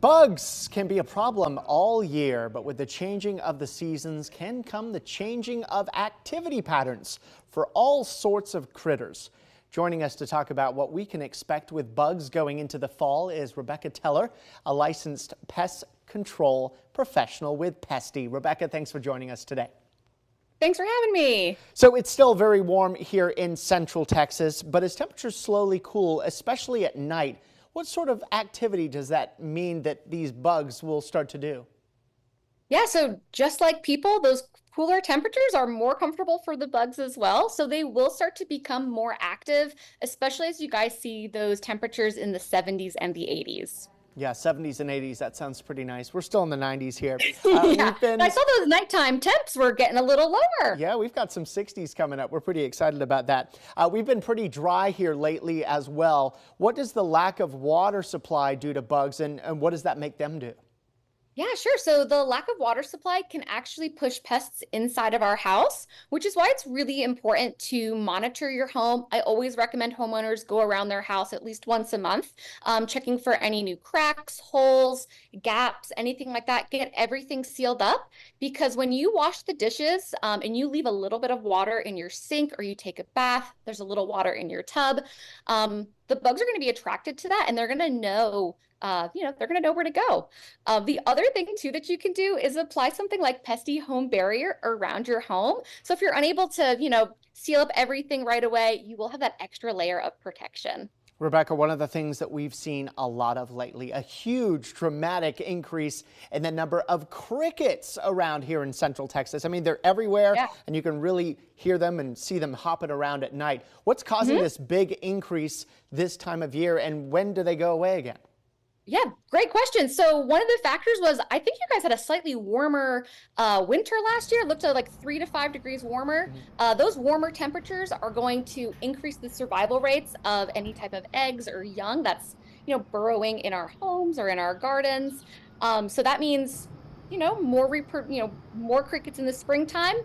Bugs can be a problem all year, but with the changing of the seasons can come the changing of activity patterns for all sorts of critters. Joining us to talk about what we can expect with bugs going into the fall is Rebecca Teller, a licensed pest control professional with Pesty. Rebecca, thanks for joining us today. Thanks for having me. So it's still very warm here in central Texas, but as temperatures slowly cool, especially at night, what sort of activity does that mean that these bugs will start to do? Yeah, so just like people, those cooler temperatures are more comfortable for the bugs as well. So they will start to become more active, especially as you guys see those temperatures in the 70s and the 80s. Yeah, 70s and 80s, that sounds pretty nice. We're still in the 90s here. Yeah, I saw those nighttime temps were getting a little lower. Yeah, we've got some 60s coming up. We're pretty excited about that. We've been pretty dry here lately as well. What does the lack of water supply do to bugs, and what does that make them do? Yeah, sure. So the lack of water supply can actually push pests inside of our house, which is why it's really important to monitor your home. I always recommend homeowners go around their house at least once a month, checking for any new cracks, holes, gaps, anything like that. Get everything sealed up, because when you wash the dishes and you leave a little bit of water in your sink, or you take a bath, there's a little water in your tub, the bugs are going to be attracted to that, and they're going to know they're going to know where to go. The other thing too that you can do is apply something like Pesty Home Barrier around your home. So if you're unable to, seal up everything right away, you will have that extra layer of protection. Rebecca, one of the things that we've seen a lot of lately, a huge dramatic increase in the number of crickets around here in central Texas. I mean, they're everywhere, Yeah. and you can really hear them and see them hopping around at night. What's causing this big increase this time of year, and when do they go away again? Yeah, great question. So one of the factors was, I think you guys had a slightly warmer winter last year. It looked at like 3 to 5 degrees warmer. Those warmer temperatures are going to increase the survival rates of any type of eggs or young that's, burrowing in our homes or in our gardens. So that means, more crickets in the springtime.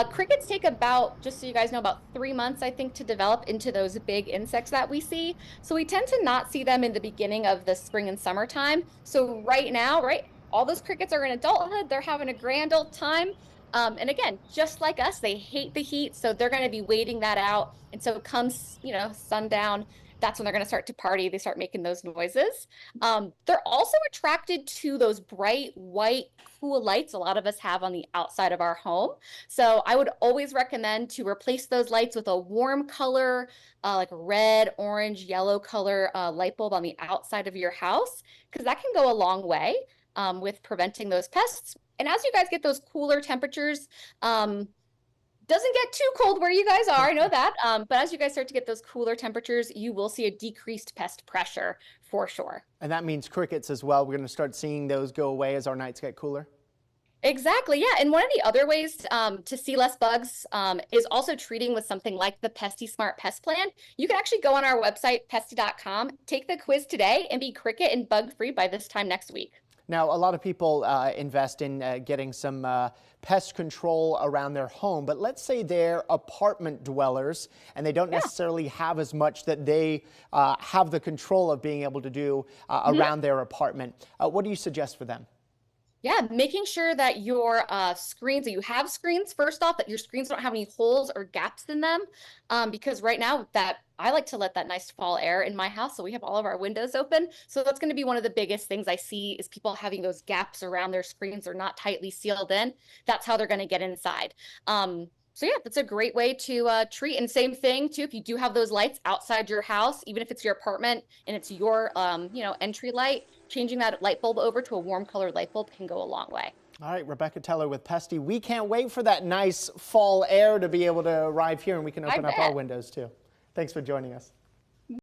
Crickets take about, just so you guys know, about 3 months, I think, to develop into those big insects that we see. So we tend to not see them in the beginning of the spring and summertime. So right now, all those crickets are in adulthood. They're having a grand old time. And again, just like us, they hate the heat. So they're going to be waiting that out. And so it comes, sundown, that's when they're going to start to party. They start making those noises. They're also attracted to those bright white, cool lights a lot of us have on the outside of our home. So I would always recommend to replace those lights with a warm color, like red, orange, yellow color light bulb on the outside of your house, because that can go a long way with preventing those pests. And as you guys get those cooler temperatures, doesn't get too cold where you guys are, I know that. But as you guys start to get those cooler temperatures, you will see a decreased pest pressure for sure. And that means crickets as well. We're going to start seeing those go away as our nights get cooler. Exactly, yeah. And one of the other ways to see less bugs is also treating with something like the Pesty Smart Pest Plan. You can actually go on our website, pesty.com, take the quiz today, and be cricket and bug free by this time next week. Now, a lot of people invest in getting some pest control around their home, but let's say they're apartment dwellers and they don't necessarily have as much that they have the control of being able to do around their apartment. What do you suggest for them? Yeah, making sure that your screens, that you have screens, first off, that your screens don't have any holes or gaps in them. Because right now I like to let that nice fall air in my house, so we have all of our windows open. So that's going to be one of the biggest things I see is people having those gaps around their screens or not tightly sealed in. That's how they're going to get inside. So yeah, that's a great way to treat. And same thing too, if you do have those lights outside your house, even if it's your apartment and it's your entry light, changing that light bulb over to a warm colored light bulb can go a long way. All right, Rebecca Teller with Pesty. We can't wait for that nice fall air to be able to arrive here, and we can open up our windows too. Thanks for joining us.